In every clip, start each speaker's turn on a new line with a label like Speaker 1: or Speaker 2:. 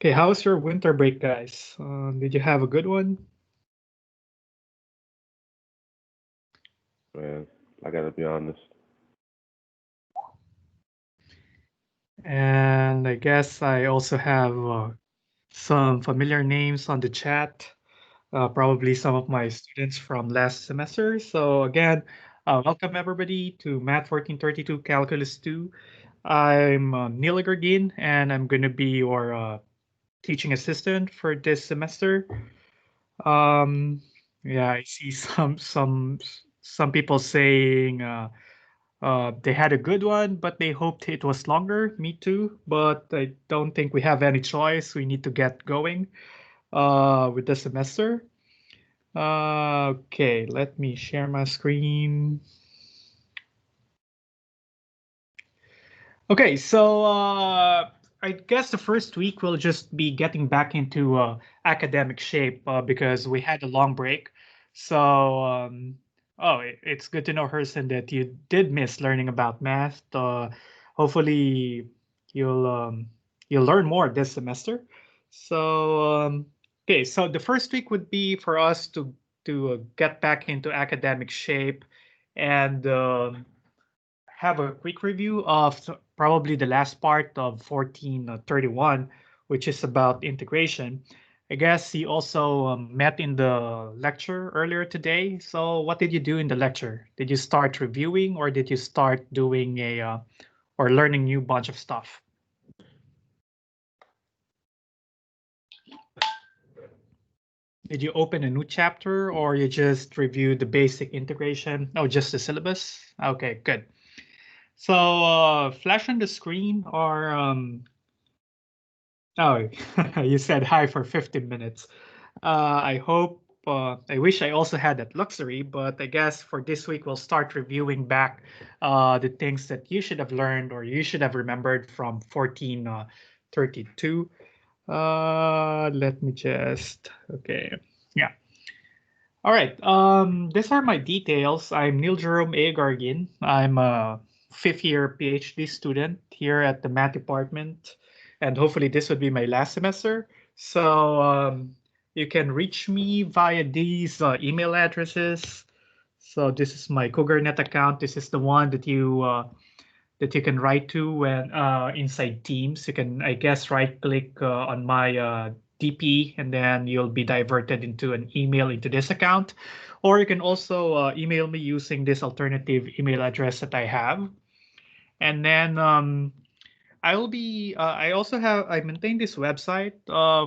Speaker 1: Okay, how's your winter break, guys? Did you have a good one?
Speaker 2: Man, I gotta be honest.
Speaker 1: And I guess I also have some familiar names on the chat, probably some of my students from last semester. So again, welcome everybody to Math 1432 Calculus 2. I'm Neil Gargin, and I'm going to be your teaching assistant for this semester. Um, yeah, I see some people saying they had a good one, but they hoped it was longer. Me too, but I don't think we have any choice. We need to get going with the semester. Okay, let me share my screen. Okay, so I guess the first week we'll just be getting back into academic shape because we had a long break. So, it's good to know, Herson, that you did miss learning about math. Hopefully, you'll um, you'll learn more this semester. So, okay, so the first week would be for us to get back into academic shape and have a quick review of probably the last part of 1431, which is about integration. I guess you also met in the lecture earlier today. So what did you do in the lecture? Did you start reviewing or did you start doing or learning new bunch of stuff? Did you open a new chapter or you just reviewed the basic integration? Oh, just the syllabus? Okay, good. So flash on the screen or oh, you said hi for 15 minutes. I wish I also had that luxury, but I guess for this week, we'll start reviewing back the things that you should have learned or you should have remembered from 1432. Let me just, okay. Yeah. All right. These are my details. I'm Neil Jerome A. Gargin. I'm a fifth year PhD student here at the math department, and hopefully this would be my last semester. So you can reach me via these email addresses. So this is my CougarNet account. This is the one that you can write to when inside Teams. You can, I guess, right click on my DP and then you'll be diverted into an email into this account. Or you can also email me using this alternative email address that I have. And then I maintain this website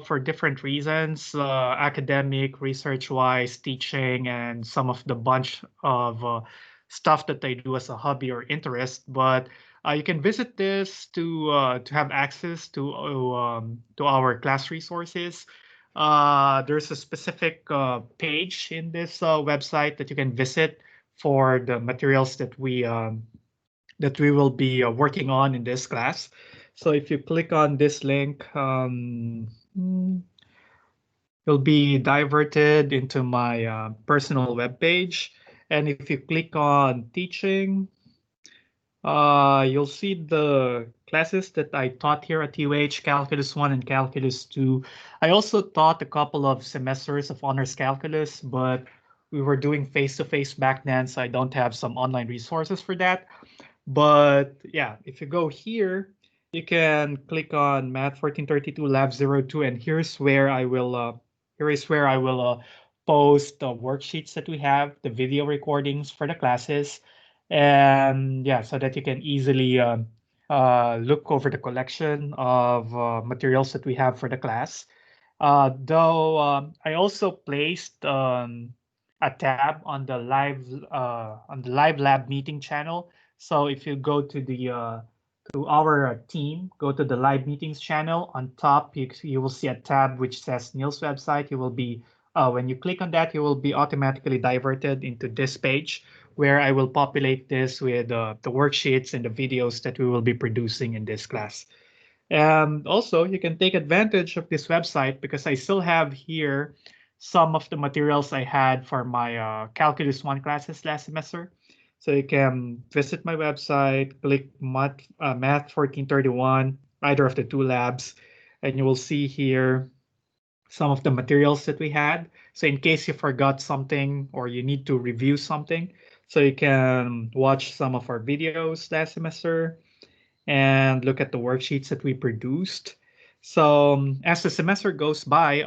Speaker 1: for different reasons, academic, research wise, teaching, and some of the bunch of stuff that I do as a hobby or interest. But you can visit this to have access to our class resources. There's a specific page in this website that you can visit for the materials that we will be working on in this class. So if you click on this link, you'll be diverted into my personal web page. And if you click on teaching, you'll see the classes that I taught here at UH, Calculus 1 and Calculus 2. I also taught a couple of semesters of honors calculus, but we were doing face-to-face back then, so I don't have some online resources for that. But yeah, if you go here, you can click on Math 1432 Lab 02, and here is where I will post the worksheets that we have, the video recordings for the classes, and yeah, so that you can easily look over the collection of materials that we have for the class. Though I also placed a tab on the live lab meeting channel. So if you go to our team, go to the live meetings channel on top, you will see a tab which says Neil's website. You will be when you click on that, you will be automatically diverted into this page where I will populate this with the worksheets and the videos that we will be producing in this class. And also, you can take advantage of this website because I still have here some of the materials I had for my Calculus 1 classes last semester. So you can visit my website, click Math 1431, either of the two labs, and you will see here some of the materials that we had. So in case you forgot something or you need to review something, so you can watch some of our videos last semester and look at the worksheets that we produced. So as the semester goes by,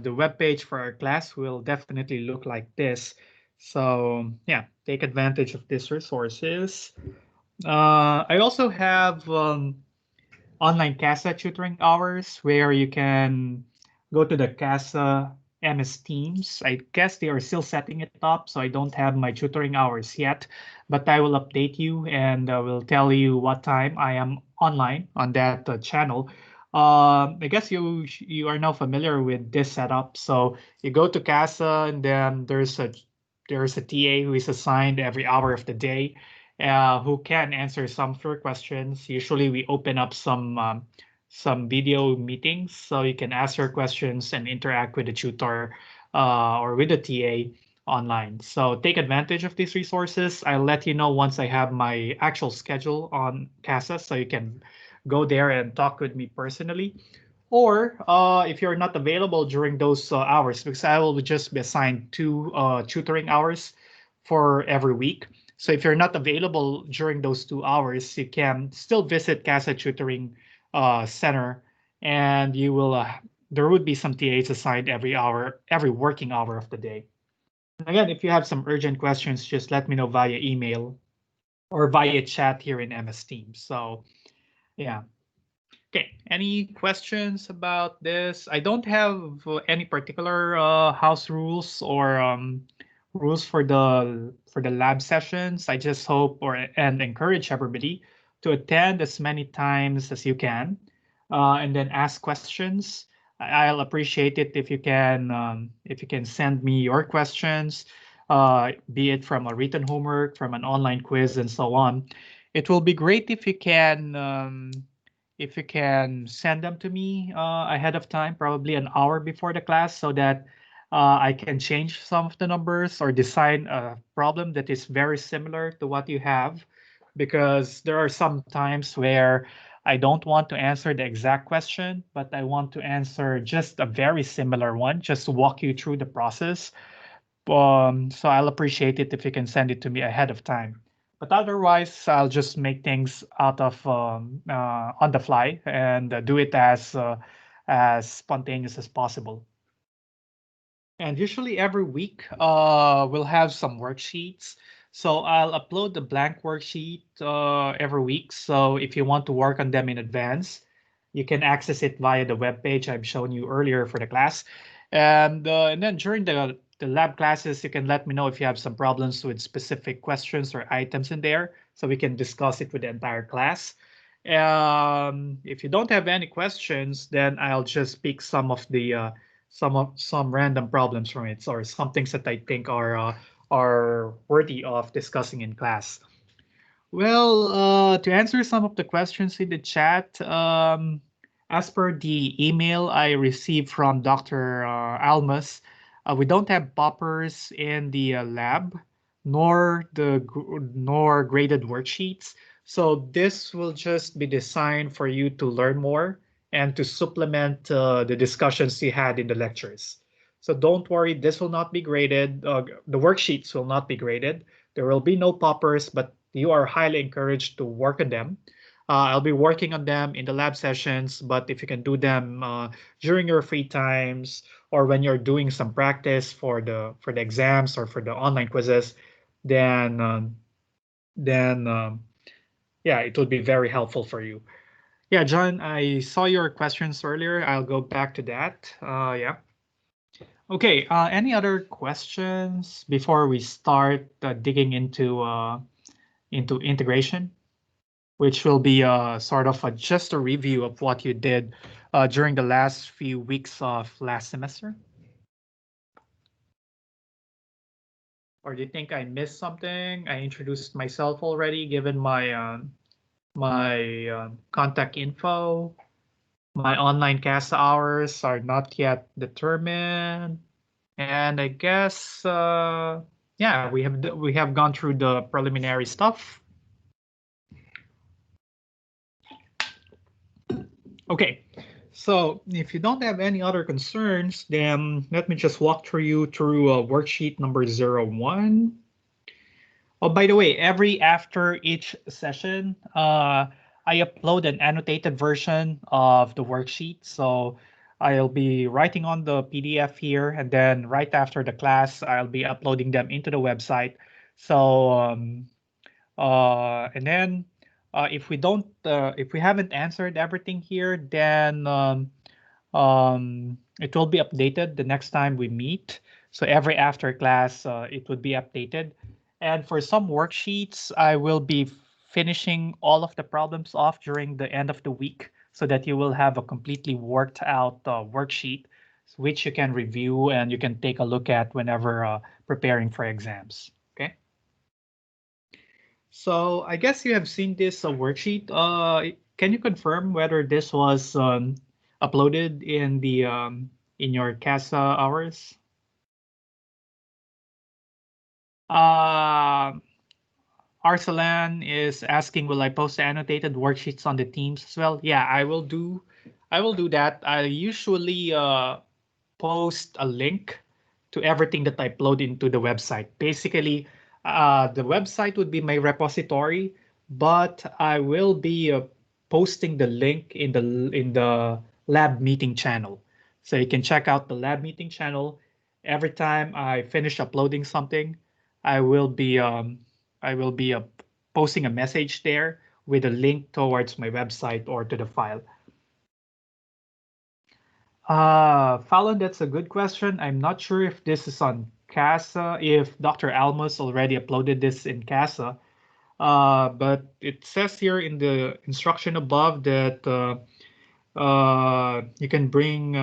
Speaker 1: the webpage for our class will definitely look like this. So yeah, take advantage of these resources. I also have online CASA tutoring hours where you can go to the CASA MS Teams. I guess they are still setting it up, so I don't have my tutoring hours yet, but I will update you and will tell you what time I am online on that channel. I guess you are now familiar with this setup. So you go to CASA and then there's a TA who is assigned every hour of the day who can answer some of your questions. Usually, we open up some video meetings so you can ask your questions and interact with the tutor or with the TA online. So take advantage of these resources. I'll let you know once I have my actual schedule on CASA, so you can go there and talk with me personally. Or if you're not available during those hours, because I will just be assigned two tutoring hours for every week. So if you're not available during those 2 hours, you can still visit CASA Tutoring Center, and you will there would be some TAs assigned every hour, every working hour of the day. And again, if you have some urgent questions, just let me know via email or via chat here in MS Teams. So yeah. Okay, any questions about this? I don't have any particular house rules or rules for the lab sessions. I just hope or and encourage everybody to attend as many times as you can, and then ask questions. I'll appreciate it if you can send me your questions, be it from a written homework, from an online quiz, and so on. It will be great if you can send them to me ahead of time, probably an hour before the class, so that I can change some of the numbers or design a problem that is very similar to what you have, because there are some times where I don't want to answer the exact question, but I want to answer just a very similar one, just to walk you through the process. So I'll appreciate it if you can send it to me ahead of time. But otherwise, I'll just make things out of on the fly and do it as spontaneous as possible. And usually every week, we'll have some worksheets. So I'll upload the blank worksheet every week. So if you want to work on them in advance, you can access it via the web page I've shown you earlier for the class. And then during the lab classes, you can let me know if you have some problems with specific questions or items in there, so we can discuss it with the entire class. If you don't have any questions, then I'll just pick some random problems from it, or some things that I think are worthy of discussing in class. Well, to answer some of the questions in the chat, as per the email I received from Dr. Almas, we don't have poppers in the lab, nor graded worksheets. So this will just be designed for you to learn more and to supplement the discussions you had in the lectures. So don't worry, this will not be graded. The worksheets will not be graded. There will be no poppers, but you are highly encouraged to work on them. I'll be working on them in the lab sessions, but if you can do them during your free times or when you're doing some practice for the exams or for the online quizzes, then yeah, it would be very helpful for you. Yeah, John, I saw your questions earlier. I'll go back to that. Yeah. Okay. Any other questions before we start digging into integration, which will be sort of just a review of what you did during the last few weeks of last semester? Or do you think I missed something? I introduced myself already, given my contact info. My online CASA hours are not yet determined, and I guess yeah, we have gone through the preliminary stuff. Okay, So if you don't have any other concerns, then let me just walk through you through worksheet number 01. Oh, by the way, every after each session, I upload an annotated version of the worksheet. So I'll be writing on the PDF here, and then right after the class, I'll be uploading them into the website. So and then if we haven't answered everything here, then it will be updated the next time we meet. So every after class, it would be updated. And for some worksheets, I will be finishing all of the problems off during the end of the week so that you will have a completely worked out worksheet, which you can review and you can take a look at whenever preparing for exams. Okay. So I guess you have seen this worksheet. Can you confirm whether this was uploaded in your CASA hours? Uh, Arsalan is asking, will I post the annotated worksheets on the Teams as well? Yeah, I will do. I will do that. I usually post a link to everything that I upload into the website. Basically, the website would be my repository, but I will be posting the link in the lab meeting channel. So you can check out the lab meeting channel. Every time I finish uploading something, I will be I will be posting a message there with a link towards my website or to the file. Fallon, that's a good question. I'm not sure if this is on CASA, if Dr. Almus already uploaded this in CASA, but it says here in the instruction above that you can bring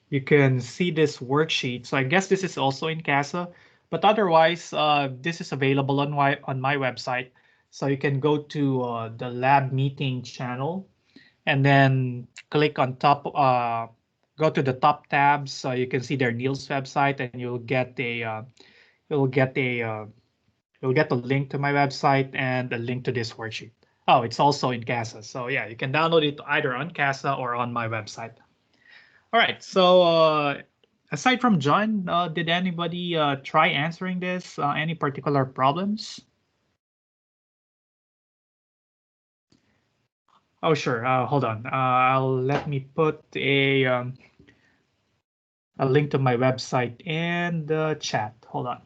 Speaker 1: you can see this worksheet. So I guess this is also in CASA, but otherwise, this is available on my website. So you can go to the lab meeting channel and then click on go to the top tabs so you can see their Neil's website and you'll get a you'll get a link to my website and a link to this worksheet. Oh, it's also in CASA. So yeah, you can download it either on CASA or on my website. All right. So aside from John, did anybody try answering this? Any particular problems? Oh, sure. Hold on. I'll let me put a link to my website in the chat. Hold on.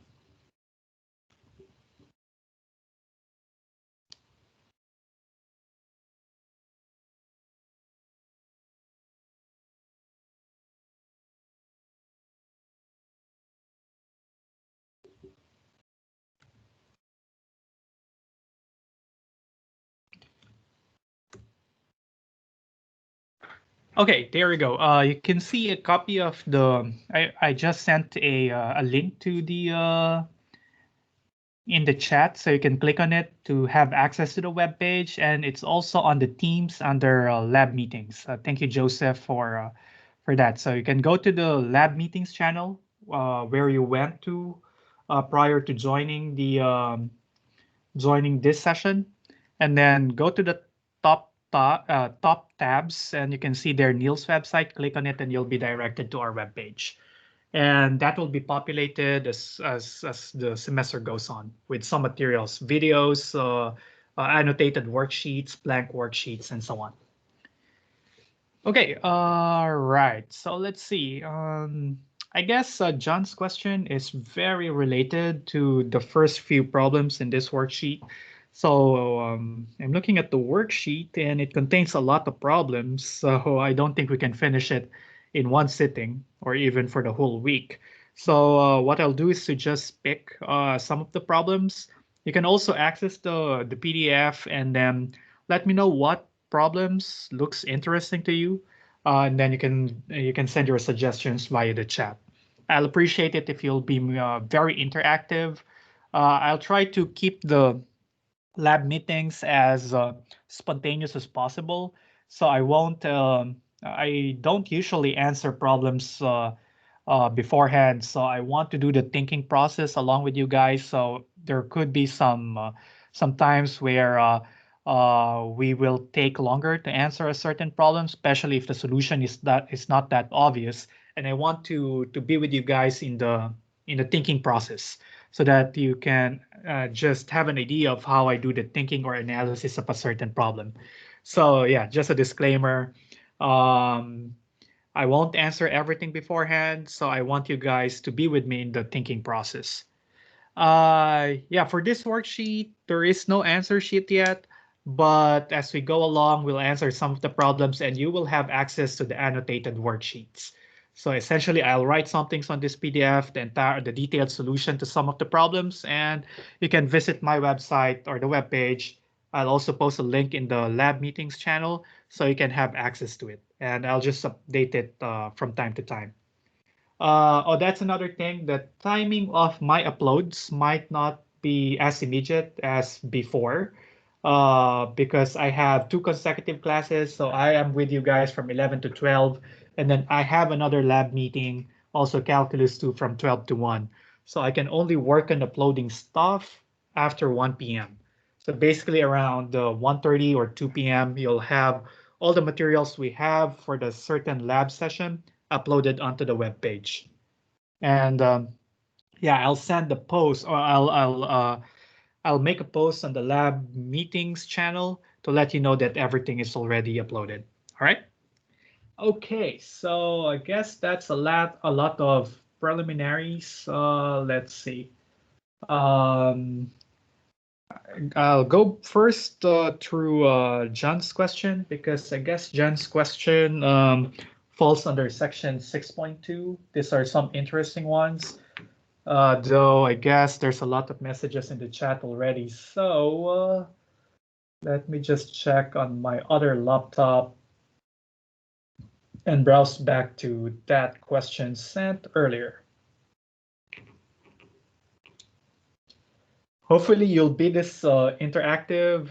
Speaker 1: Okay, there we go. You can see a copy of the. I just sent a link to the in the chat, so you can click on it to have access to the web page, and it's also on the Teams under lab meetings. Thank you, Joseph, for that. So you can go to the lab meetings channel where you went to prior to joining this session, and then go to the top tabs, and you can see their Neil's website. Click on it, and you'll be directed to our webpage, and that will be populated as the semester goes on with some materials, videos, annotated worksheets, blank worksheets, and so on. Okay, all right. So let's see. I guess John's question is very related to the first few problems in this worksheet. So I'm looking at the worksheet and it contains a lot of problems. So I don't think we can finish it in one sitting or even for the whole week. So what I'll do is to just pick some of the problems. You can also access the PDF and then let me know what problems looks interesting to you, and then you can send your suggestions via the chat. I'll appreciate it if you'll be very interactive. I'll try to keep the lab meetings as spontaneous as possible. So I won't. I don't usually answer problems beforehand. So I want to do the thinking process along with you guys. So there could be some times where we will take longer to answer a certain problem, especially if the solution is not that obvious. And I want to be with you guys in the thinking process so that you can just have an idea of how I do the thinking or analysis of a certain problem. So yeah, just a disclaimer. Um, I won't answer everything beforehand, so I want you guys to be with me in the thinking process. Yeah, for this worksheet, there is no answer sheet yet, but as we go along, we'll answer some of the problems and you will have access to the annotated worksheets. So essentially, I'll write some things on this PDF, the detailed solution to some of the problems, and you can visit my website or the web page. I'll also post a link in the lab meetings channel so you can have access to it. And I'll just update it from time to time. Oh, that's another thing. The timing of my uploads might not be as immediate as before because I have two consecutive classes. So I am with you guys from 11 to 12. And then I have another lab meeting, also Calculus 2 from 12 to 1. So I can only work on uploading stuff after 1 p.m. So basically around 1:30 or 2 p.m., you'll have all the materials we have for the certain lab session uploaded onto the web page. And yeah, I'll send the post, or I'll make a post on the lab meetings channel to let you know that everything is already uploaded. All right. Okay, so I guess that's a lot of preliminaries. Let's see. Um, I'll go first through John's question because I guess John's question falls under section 6.2. These are some interesting ones, though I guess there's a lot of messages in the chat already. So let me just check on my other laptop and browse back to that question sent earlier. Hopefully you'll be this interactive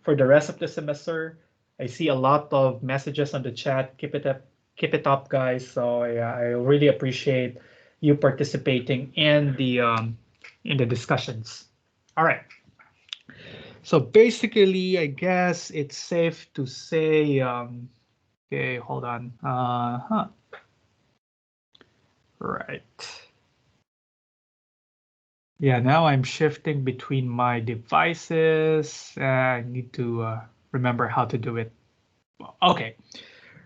Speaker 1: for the rest of the semester. I see a lot of messages on the chat. Keep it up, guys. So yeah, I really appreciate you participating in the discussions. All right. So basically, I guess it's safe to say. Okay, hold on. Right. Yeah, now I'm shifting between my devices. I need to remember how to do it. Okay,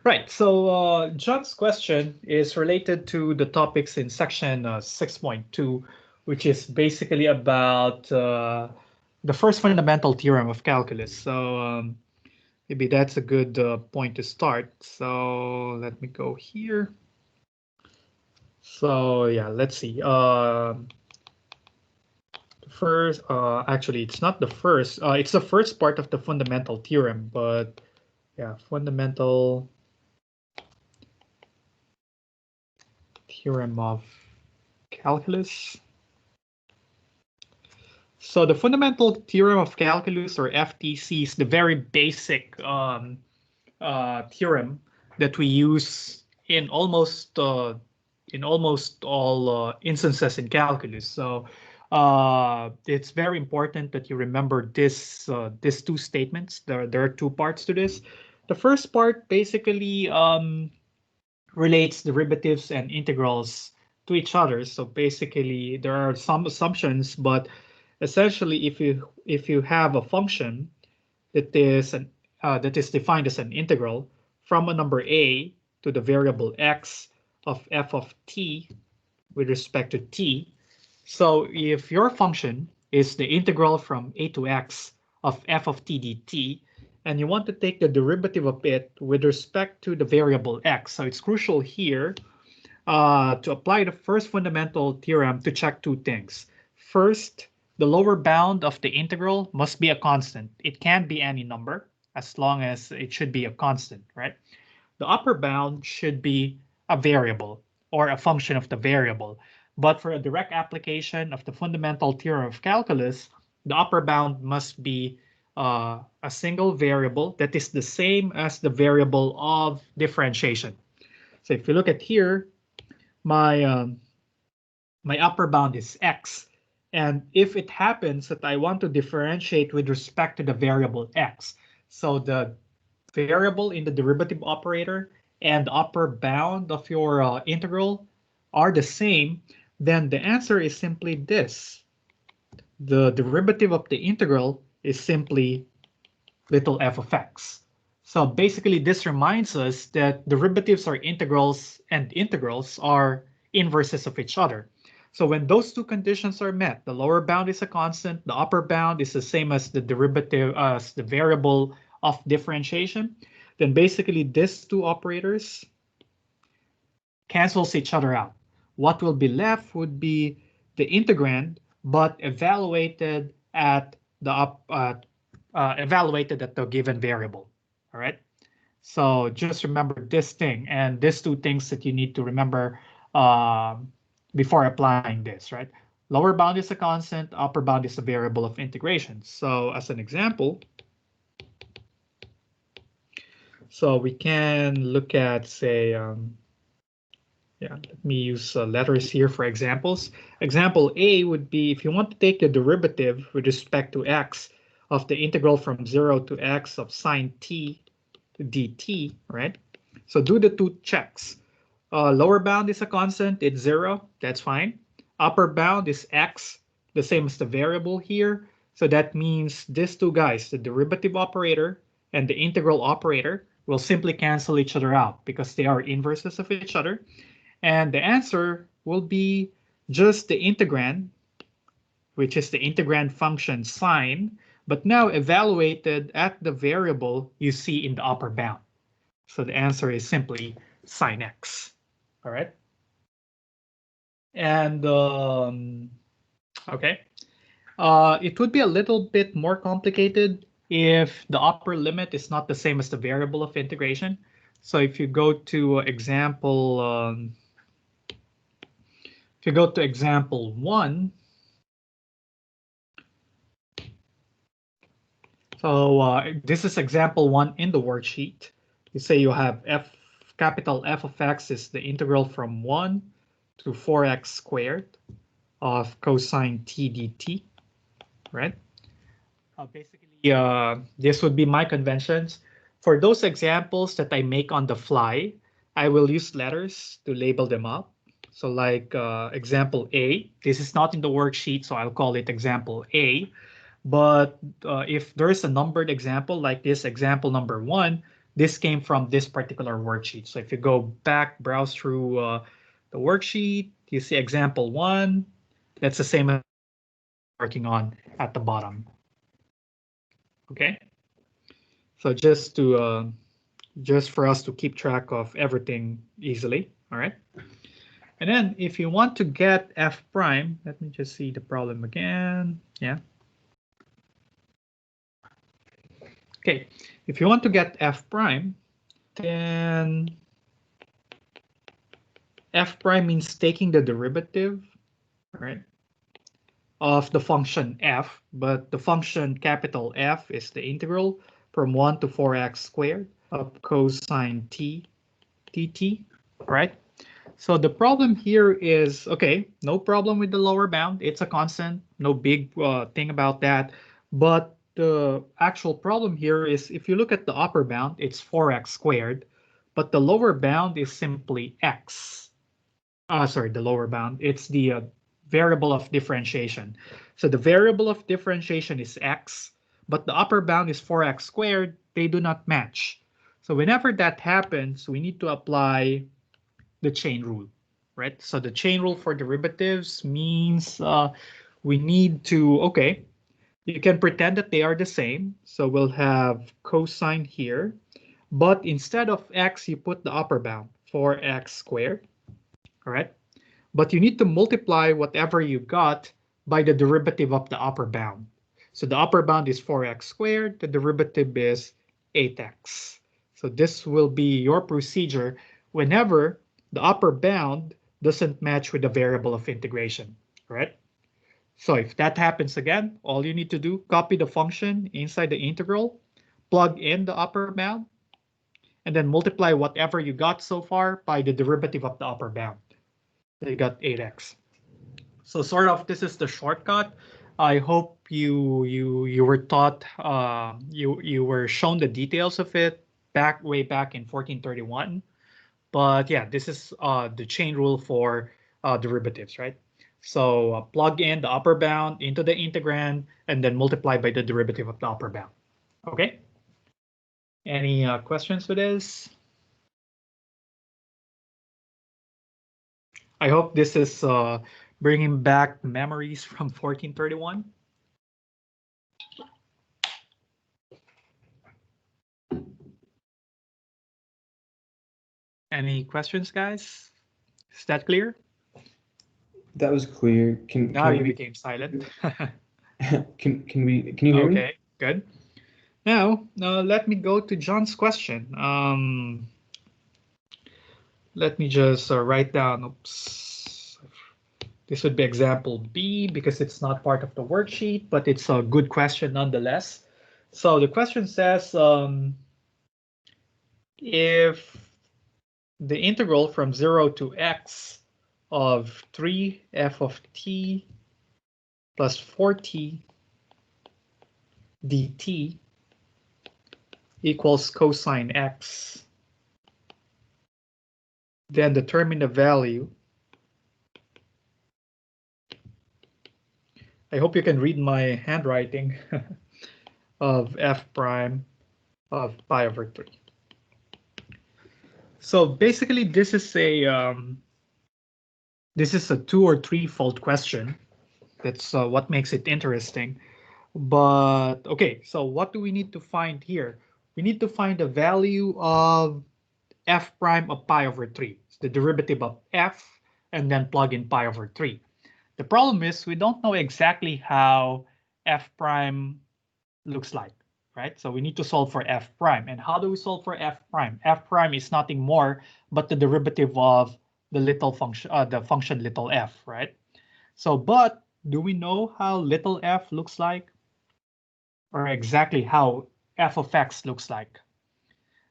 Speaker 1: right. So John's question is related to the topics in section 6.2, which is basically about the first fundamental theorem of calculus. So maybe that's a good point to start. So let me go here. So yeah, let's see. First, actually, it's not the first. It's the first part of the fundamental theorem, but yeah, fundamental theorem of calculus. So the fundamental theorem of calculus, or FTC, is the very basic theorem that we use in almost all instances in calculus. So it's very important that you remember these two statements. There are two parts to this. The first part basically relates derivatives and integrals to each other. So basically, there are some assumptions, but essentially, if you have a function that is defined as an integral from a number a to the variable x of f of t with respect to t. So if your function is the integral from a to x of f of t dt, and you want to take the derivative of it with respect to the variable x. So it's crucial here to apply the first fundamental theorem to check two things. First, the lower bound of the integral must be a constant. It can't be any number as long as it should be a constant, right? The upper bound should be a variable or a function of the variable. But for a direct application of the fundamental theorem of calculus, the upper bound must be a single variable that is the same as the variable of differentiation. So if you look at here, my my upper bound is x, And if it happens that I want to differentiate with respect to the variable x, so the variable in the derivative operator and the upper bound of your integral are the same, then the answer is simply this. The derivative of the integral is simply little f of x. So basically, this reminds us that derivatives are integrals and integrals are inverses of each other. So when those two conditions are met, the lower bound is a constant, the upper bound is the same as the derivative as the variable of differentiation, then basically these two operators cancels each other out. What will be left would be the integrand, but evaluated at the given variable. All right. So just remember this thing and these two things that you need to remember before applying this, right? Lower bound is a constant, upper bound is a variable of integration. So as an example, so we can look at, say, yeah, let me use letters here for examples. Example A would be if you want to take the derivative with respect to x of the integral from 0 to x of sine t dt, right? So do the two checks. Lower bound is a constant, it's 0, that's fine. Upper bound is x, the same as the variable here. So that means these two guys, the derivative operator and the integral operator, will simply cancel each other out because they are inverses of each other. And the answer will be just the integrand, which is the integrand function sine, but now evaluated at the variable you see in the upper bound. So the answer is simply sine x. All right. And okay, it would be a little bit more complicated if the upper limit is not the same as the variable of integration. So if you go to example 1, so this is example 1 in the worksheet. You say you have capital F of x is the integral from 1 to 4x squared of cosine t dt, right? Basically, this would be my conventions. For those examples that I make on the fly, I will use letters to label them up. So like example A, this is not in the worksheet, so I'll call it example A. But if there's a numbered example like this example number 1, this came from this particular worksheet. So if you go back, browse through the worksheet, you see example 1, that's the same as working on at the bottom. Okay, so just for us to keep track of everything easily. All right, and then if you want to get f prime, let me just see the problem again. Yeah. Okay, if you want to get f prime, then f prime means taking the derivative, right, of the function f, but the function capital F is the integral from 1 to 4x squared of cosine t dt, right? So the problem here is, okay, no problem with the lower bound. It's a constant, no big thing about that. But the actual problem here is if you look at the upper bound, it's 4x squared, but the lower bound is simply x. Sorry, the lower bound. It's the variable of differentiation. So the variable of differentiation is x, but the upper bound is 4x squared. They do not match. So whenever that happens, we need to apply the chain rule, right? So the chain rule for derivatives means we need to, okay, you can pretend that they are the same. So we'll have cosine here, but instead of x, you put the upper bound, 4x squared, all right? But you need to multiply whatever you got by the derivative of the upper bound. So the upper bound is 4x squared, the derivative is 8x. So this will be your procedure whenever the upper bound doesn't match with the variable of integration, right? So if that happens again, all you need to do, copy the function inside the integral, plug in the upper bound, and then multiply whatever you got so far by the derivative of the upper bound. You got 8x. So sort of this is the shortcut. I hope you were taught you were shown the details of it way back in 1431. But yeah, this is the chain rule for derivatives, right? So plug in the upper bound into the integrand and then multiply by the derivative of the upper bound. Okay. Any questions with this? I hope this is bringing back memories from 1431. Any questions, guys? Is that clear?
Speaker 2: That was clear.
Speaker 1: Now you became silent.
Speaker 2: Can you hear me?
Speaker 1: Okay, good. Now, let me go to John's question. Let me just write down, oops. This would be example B because it's not part of the worksheet, but it's a good question nonetheless. So the question says, if the integral from 0 to x of 3f of t plus 4t dt equals cosine x, then determine the value. I hope you can read my handwriting of f prime of pi over 3. So basically, this is a 2 or 3 fold question. That's what makes it interesting. But okay, so what do we need to find here? We need to find the value of f prime of pi over 3. It's the derivative of f and then plug in pi over 3. The problem is we don't know exactly how f prime looks like, right? So we need to solve for f prime. And how do we solve for f prime? F prime is nothing more but the derivative of the little function, the function little f, right? So, but do we know how little f looks like? Or exactly how f of x looks like?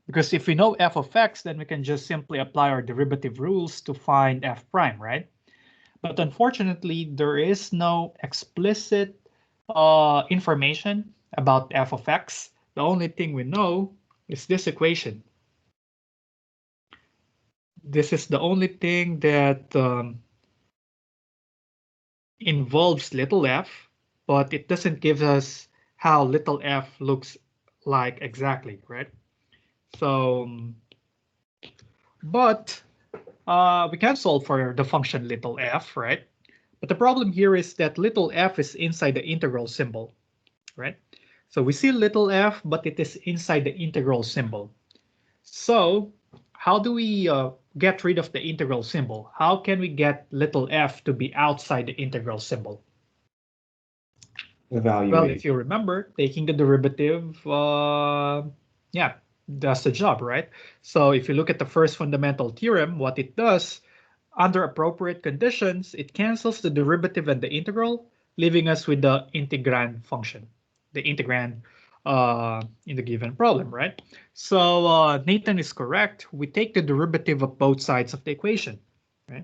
Speaker 1: Because if we know f of x, then we can just simply apply our derivative rules to find f prime, right? But unfortunately, there is no explicit information about f of x. The only thing we know is this equation. This is the only thing that involves little f, but it doesn't give us how little f looks like exactly, right? So, but we can solve for the function little f, right? But the problem here is that little f is inside the integral symbol, right? So we see little f, but it is inside the integral symbol. So how do we get rid of the integral symbol? How can we get little f to be outside the integral symbol?
Speaker 2: Evaluate.
Speaker 1: Well, if you remember, taking the derivative, yeah, does the job, right? So if you look at the first fundamental theorem, what it does, under appropriate conditions, it cancels the derivative and the integral, leaving us with the integrand function, the integrand in the given problem, right? So Nathan is correct. We take the derivative of both sides of the equation, right?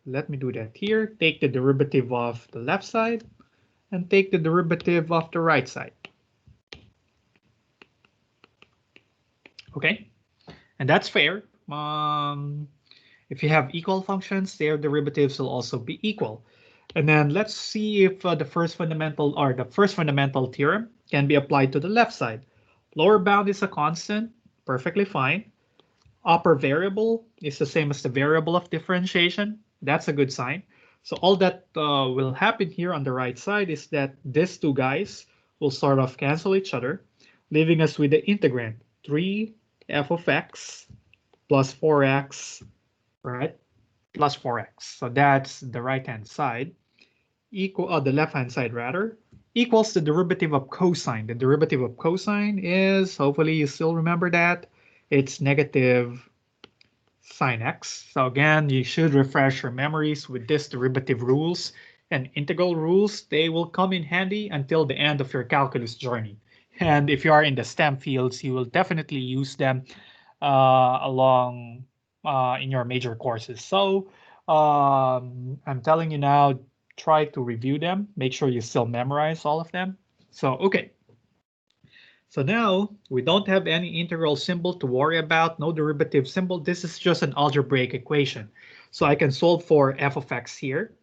Speaker 1: Let me do that here. Take the derivative of the left side and take the derivative of the right side. Okay, and that's fair. If you have equal functions, their derivatives will also be equal. And then let's see if the first fundamental theorem can be applied to the left side. Lower bound is a constant, perfectly fine. Upper variable is the same as the variable of differentiation. That's a good sign. So all that will happen here on the right side is that these two guys will sort of cancel each other, leaving us with the integrand 3f of x plus 4x, right? Plus 4x. So that's the right-hand side. The left-hand side rather, equals the derivative of cosine. The derivative of cosine is, hopefully you still remember that, it's negative sine x. So again, you should refresh your memories with this derivative rules and integral rules. They will come in handy until the end of your calculus journey. And if you are in the STEM fields, you will definitely use them along in your major courses. So I'm telling you now, try to review them. Make sure you still memorize all of them. So, okay. So now we don't have any integral symbol to worry about, no derivative symbol. This is just an algebraic equation. So I can solve for f of x here.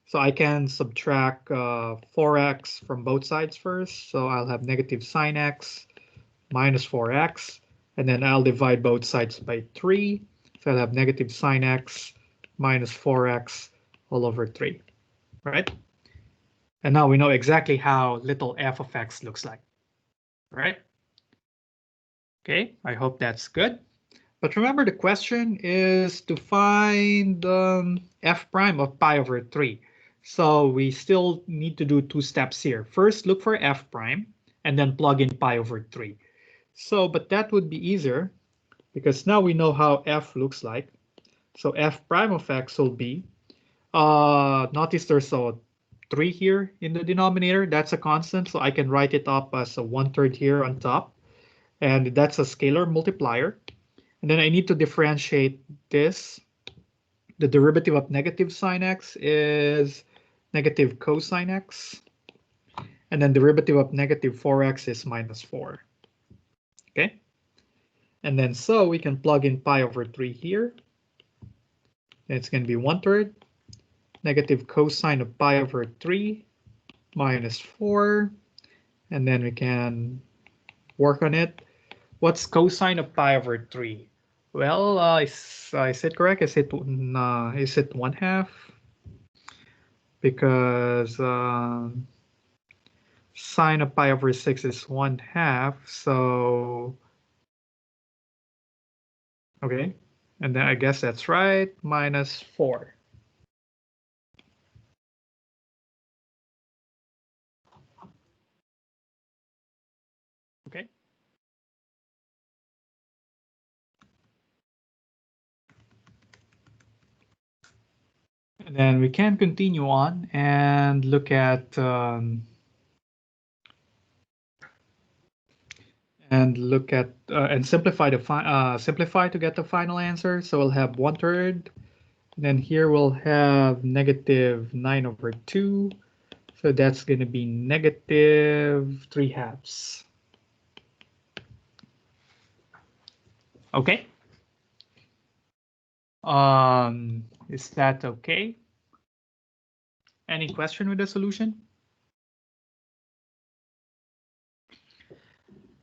Speaker 1: So I can subtract 4x from both sides first. So I'll have negative sine x minus 4x. And then I'll divide both sides by 3. So I'll have negative sine x minus 4x all over 3. Right? And now we know exactly how little f of x looks like. Right? Okay, I hope that's good. But remember, the question is to find f prime of pi over 3. So we still need to do 2 steps here. First, look for f prime, and then plug in pi over 3. So, but that would be easier, because now we know how f looks like. So f prime of x will be, notice there's a 3 here in the denominator. That's a constant, so I can write it up as a 1/3 here on top. And that's a scalar multiplier. And then I need to differentiate this. The derivative of negative sine x is negative cosine x. And then derivative of negative 4x is minus 4. Okay? And then so we can plug in pi over 3 here. It's going to be 1/3 negative cosine of pi over 3 minus 4. And then we can work on it. What's cosine of pi over 3? Well, is it correct? Is it 1/2? Because sine of pi over 6 is 1/2. So, okay. And then I guess that's right, minus 4. Okay. And then we can continue on and look at and simplify to get the final answer. So we'll have 1/3. Then here we'll have negative 9 over 2. So that's going to be negative 3/2. Okay. Is that okay? Any question with the solution?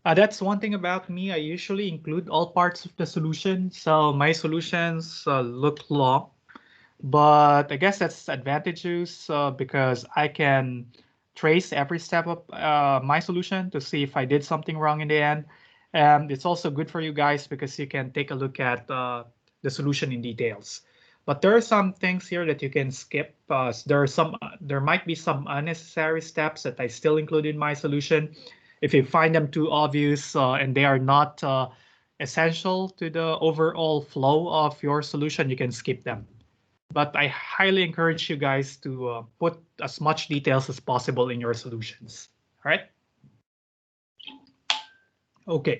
Speaker 1: That's one thing about me. I usually include all parts of the solution. So my solutions look long, but I guess that's advantageous because I can trace every step of my solution to see if I did something wrong in the end. And it's also good for you guys because you can take a look at the solution in details. But there are some things here that you can skip. There might be some unnecessary steps that I still include in my solution. If you find them too obvious and they are not essential to the overall flow of your solution, you can skip them. But I highly encourage you guys to put as much details as possible in your solutions. All right. Okay.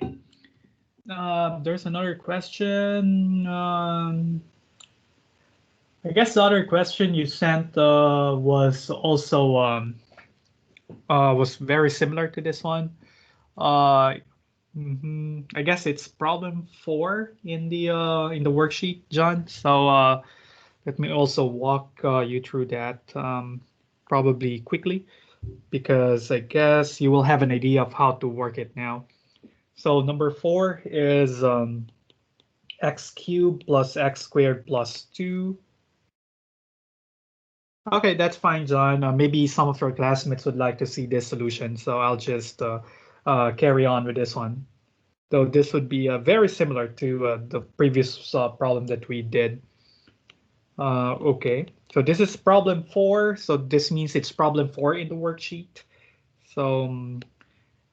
Speaker 1: There's another question. I guess the other question you sent was also was very similar to this one. I guess it's problem 4 in the worksheet, John. So let me also walk you through that probably quickly, because I guess you will have an idea of how to work it now. So number 4 is x cubed plus x squared plus 2. Okay, that's fine, John. Maybe some of your classmates would like to see this solution, so I'll just carry on with this one. Though this would be very similar to the previous problem that we did. Okay, so this is problem 4, so this means it's problem 4 in the worksheet. So,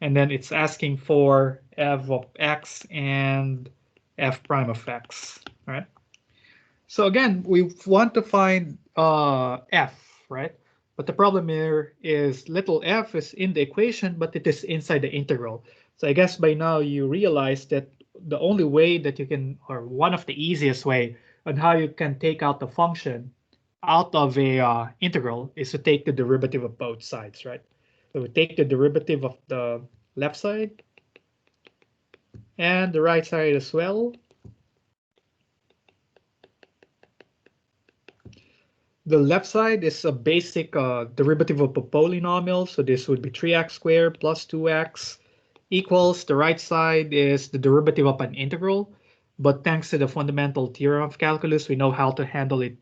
Speaker 1: and then it's asking for f of x and f prime of x, right? So again, we want to find f, right? But the problem here is little f is in the equation, but it is inside the integral. So I guess by now you realize that the only way that you can, or one of the easiest way on how you can take out the function out of a integral is to take the derivative of both sides, right? So we take the derivative of the left side and the right side as well. The left side is a basic derivative of a polynomial, so this would be 3x squared plus 2x equals the right side is the derivative of an integral, but thanks to the fundamental theorem of calculus, we know how to handle it.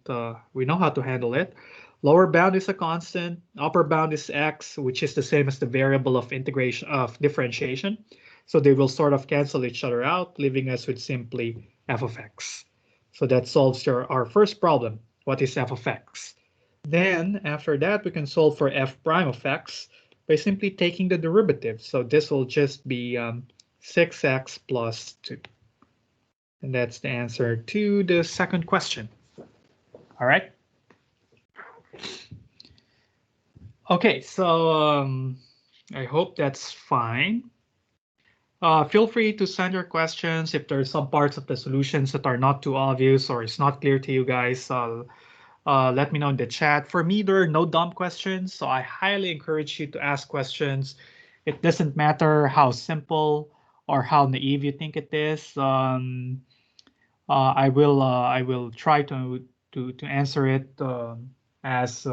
Speaker 1: Lower bound is a constant, upper bound is x, which is the same as the variable of integration of differentiation. So they will sort of cancel each other out, leaving us with simply f of x. So that solves our first problem. What is f of x? Then after that, we can solve for f prime of x by simply taking the derivative. So this will just be 6x plus 2. And that's the answer to the second question. All right. Okay, so I hope that's fine. Feel free to send your questions if there's some parts of the solutions that are not too obvious or it's not clear to you guys. Let me know in the chat. For me, there are no dumb questions, so I highly encourage you to ask questions. It doesn't matter how simple or how naive you think it is. I will try to answer it as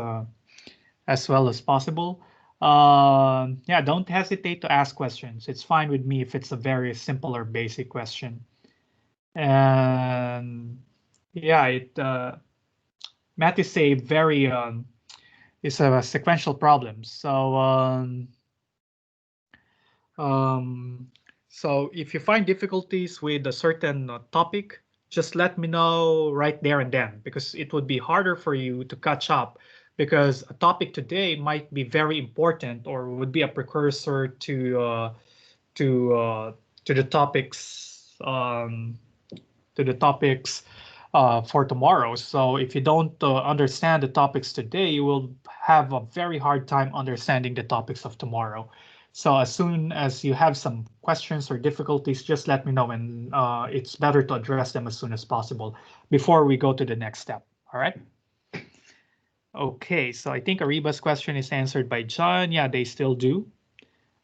Speaker 1: well as possible. Yeah, don't hesitate to ask questions. It's fine with me if it's a very simple or basic question. And yeah, math is a very is a sequential problem. So if you find difficulties with a certain topic, just let me know right there and then, because it would be harder for you to catch up, because a topic today might be very important or would be a precursor to uh, to the topics for tomorrow. So if you don't understand the topics today, you will have a very hard time understanding the topics of tomorrow. So as soon as you have some questions or difficulties, just let me know, and it's better to address them as soon as possible before we go to the next step. All right. Okay, so I think Ariba's question is answered by John. Yeah, they still do.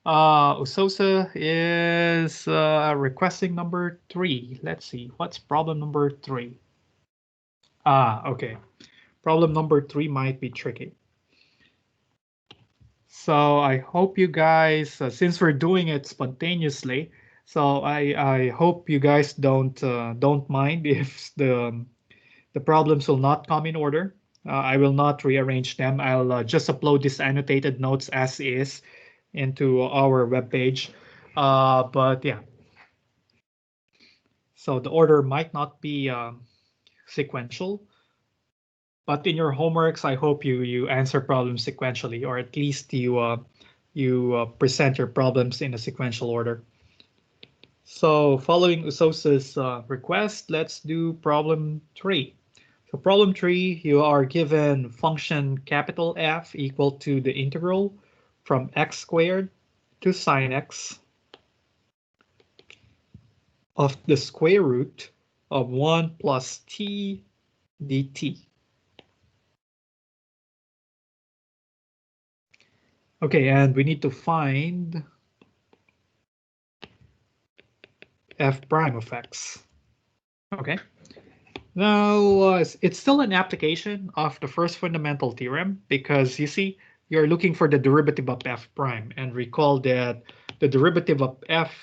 Speaker 1: Usosa is requesting number 3. Let's see, what's problem number 3? Okay. Problem number 3 might be tricky. So I hope you guys, since we're doing it spontaneously, so I hope you guys don't mind if the problems will not come in order. I will not rearrange them. I'll just upload these annotated notes as is into our webpage. But yeah, so the order might not be sequential, but in your homeworks, I hope you answer problems sequentially, or at least you present your problems in a sequential order. So following Usosa's request, let's do problem 3. So problem 3, you are given function capital F equal to the integral from x squared to sine x of the square root of 1 plus t dt. Okay, and we need to find f prime of x. Okay. Now, it's still an application of the first fundamental theorem, because you see, you're looking for the derivative of f prime, and recall that the derivative of f,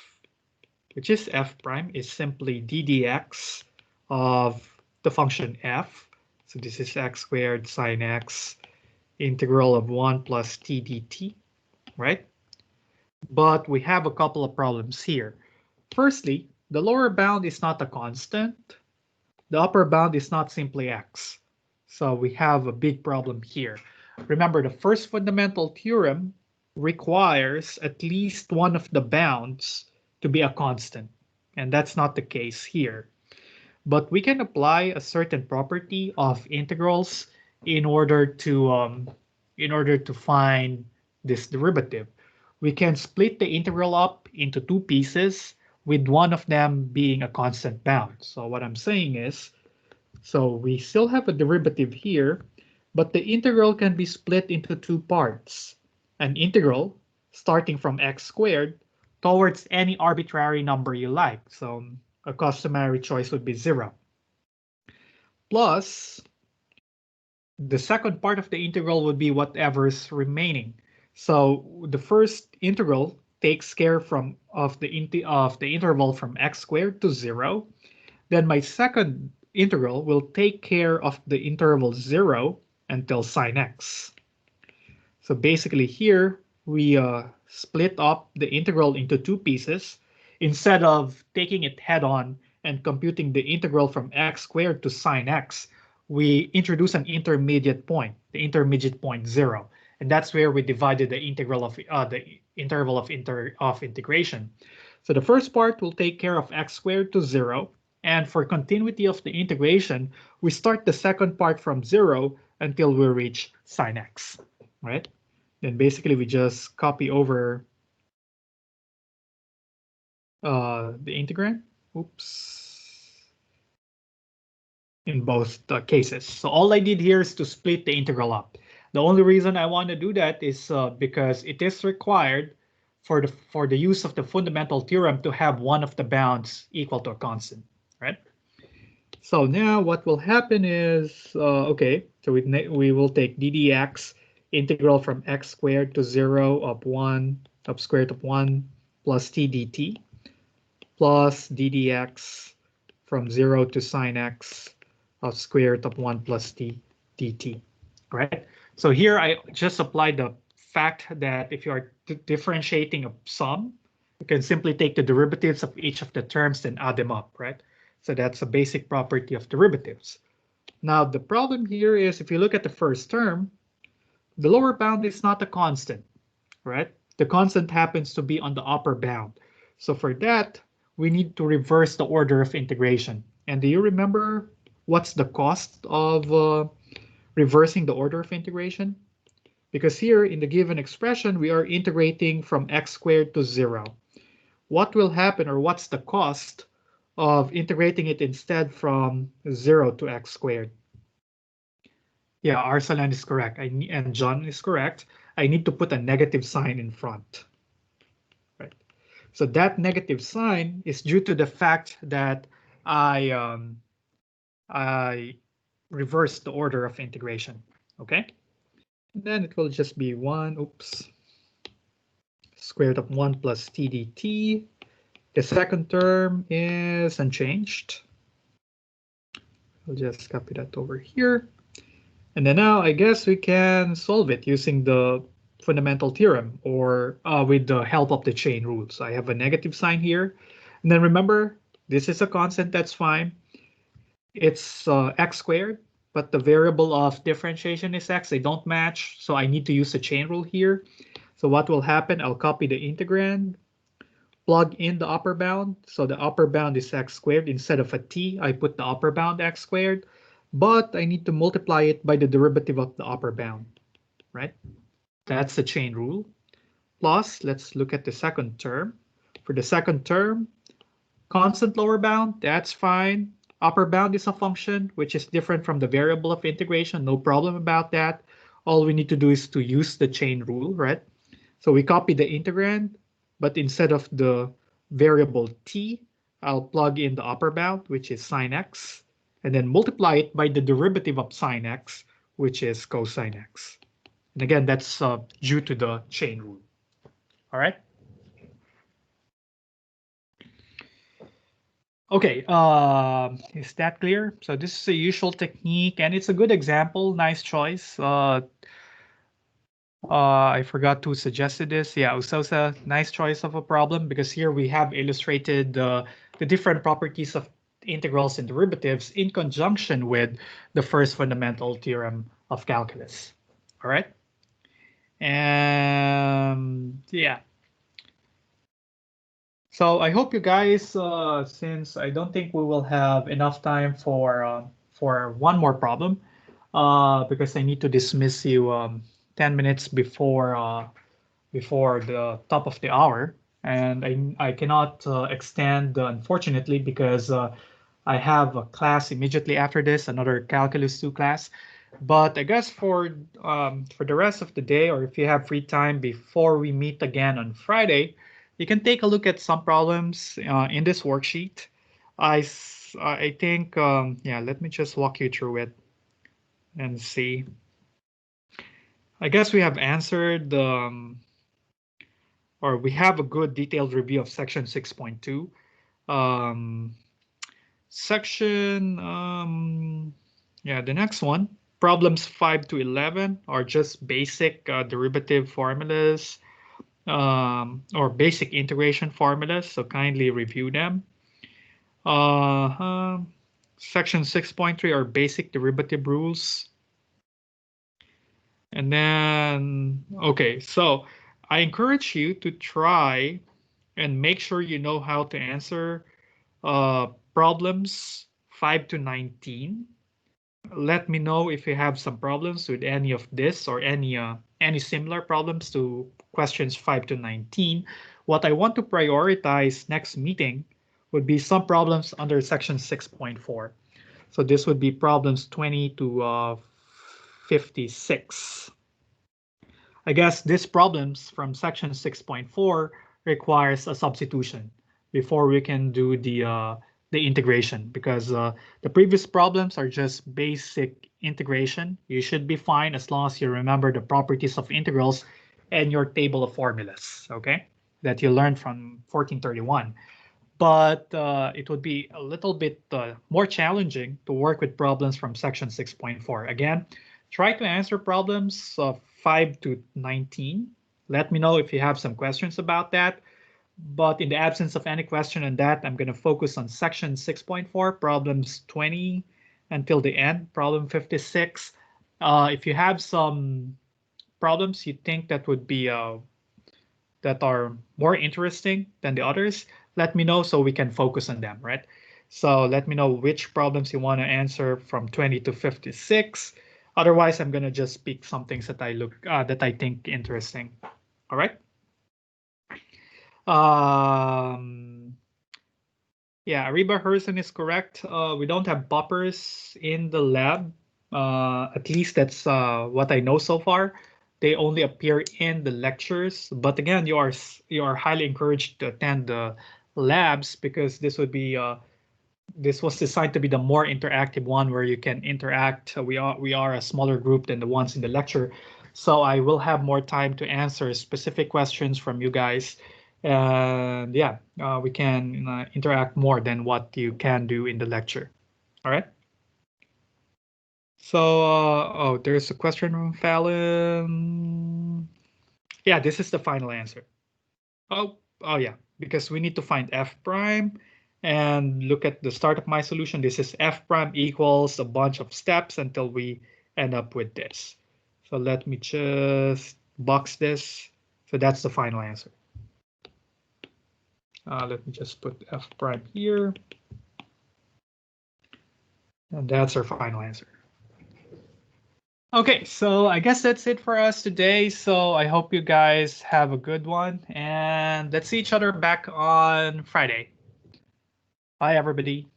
Speaker 1: which is f prime, is simply d dx of the function f. So this is x squared sine x integral of 1 plus t dt, right? But we have a couple of problems here. Firstly, the lower bound is not a constant. The upper bound is not simply x. So we have a big problem here. Remember, the first fundamental theorem requires at least one of the bounds to be a constant, and that's not the case here. But we can apply a certain property of integrals in order to find this derivative. We can split the integral up into 2 pieces, with one of them being a constant bound. So what I'm saying is, so we still have a derivative here, But the integral can be split into two parts. An integral starting from x squared towards any arbitrary number you like. So a customary choice would be 0. Plus, the second part of the integral would be whatever's remaining. So the first integral takes care of the interval from x squared to 0. Then my second integral will take care of the interval 0 until sine x. So basically here, we split up the integral into two pieces. Instead of taking it head on and computing the integral from x squared to sine x, we introduce an intermediate point, the intermediate point 0. And that's where we divided the integral of the interval of integration. So the first part will take care of x squared to 0. And for continuity of the integration, we start the second part from 0 until we reach sine x, right? Then basically we just copy over the integrand. Oops. In both cases. So all I did here is to split the integral up. The only reason I want to do that is because it is required for the use of the fundamental theorem to have one of the bounds equal to a constant, right? So now what will happen is, okay, so we will take ddx integral from x squared to 0 of 1 of square root of 1 plus t dt plus ddx from 0 to sine x of square root of 1 plus t dt, right? So here I just applied the fact that if you are differentiating a sum, you can simply take the derivatives of each of the terms and add them up, right? So that's a basic property of derivatives. Now the problem here is if you look at the first term, the lower bound is not a constant, right? The constant happens to be on the upper bound. So for that, we need to reverse the order of integration. And do you remember what's the cost of reversing the order of integration? Because here in the given expression, we are integrating from x squared to 0. What will happen, or what's the cost of integrating it instead from 0 to x squared? Yeah, Arsalan is correct, and John is correct. I need to put a negative sign in front. Right. So that negative sign is due to the fact that I reversed the order of integration. Okay. And then it will just be 1, square root of 1 plus t dt. The second term is unchanged. I'll just copy that over here. And then now I guess we can solve it using the fundamental theorem or with the help of the chain rule. So I have a negative sign here. And then remember, this is a constant, that's fine. It's x squared, but the variable of differentiation is x. They don't match, so I need to use the chain rule here. So what will happen, I'll copy the integrand, plug in the upper bound. So the upper bound is x squared. Instead of a t, I put the upper bound x squared. But I need to multiply it by the derivative of the upper bound, right? That's the chain rule. Plus, let's look at the second term. For the second term, constant lower bound, that's fine. Upper bound is a function which is different from the variable of integration. No problem about that. All we need to do is to use the chain rule, right? So we copy the integrand, but instead of the variable t, I'll plug in the upper bound, which is sine x, and then multiply it by the derivative of sine x, which is cosine x. And again, that's due to the chain rule. All right. Okay, is that clear? So this is a usual technique, and it's a good example. Nice choice. I forgot who suggested this. Yeah, Usosa, nice choice of a problem, because here we have illustrated the different properties of integrals and derivatives in conjunction with the first fundamental theorem of calculus. All right. And yeah. So I hope you guys, since I don't think we will have enough time for one more problem, because I need to dismiss you 10 minutes before the top of the hour, and I cannot extend, unfortunately, because I have a class immediately after this, another Calculus 2 class. But I guess for the rest of the day, or if you have free time before we meet again on Friday, you can take a look at some problems in this worksheet. I think, yeah, let me just walk you through it and see. I guess we have answered, or we have a good detailed review of section 6.2. Section, yeah, the next one, problems 5 to 11 are just basic derivative formulas or basic integration formulas, so kindly review them. Section 6.3 are basic derivative rules. And then, okay, so I encourage you to try and make sure you know how to answer problems 5 to 19. Let me know if you have some problems with any of this or any similar problems to questions 5 to 19. What I want to prioritize next meeting would be some problems under section 6.4. So this would be problems 20 to 56. I guess these problems from section 6.4 requires a substitution before we can do the integration, because the previous problems are just basic integration. You should be fine as long as you remember the properties of integrals and your table of formulas, okay, that you learned from 1431. But it would be a little bit more challenging to work with problems from section 6.4. Again, try to answer problems 5 to 19. Let me know if you have some questions about that. But in the absence of any question on that, I'm going to focus on section 6.4, problems 20 until the end, problem 56. If you have some problems you think that would be that are more interesting than the others, let me know so we can focus on them, right? So let me know which problems you want to answer from 20 to 56. Otherwise, I'm gonna just pick some things that that I think interesting. All right. Yeah, Ariba Herson is correct. We don't have bumpers in the lab. At least that's what I know so far. They only appear in the lectures. But again, you are highly encouraged to attend the labs, because this was designed to be the more interactive one where you can interact. We are a smaller group than the ones in the lecture, so I will have more time to answer specific questions from you guys, and yeah, we can interact more than what you can do in the lecture. All right. So, oh, there's a question from Fallon. Yeah, this is the final answer. Oh yeah, because we need to find f prime and look at the start of my solution. This is f prime equals a bunch of steps until we end up with this. So let me just box this. So that's the final answer. Let me just put f prime here. And that's our final answer. Okay, so I guess that's it for us today. So I hope you guys have a good one, and let's see each other back on Friday. Bye, everybody.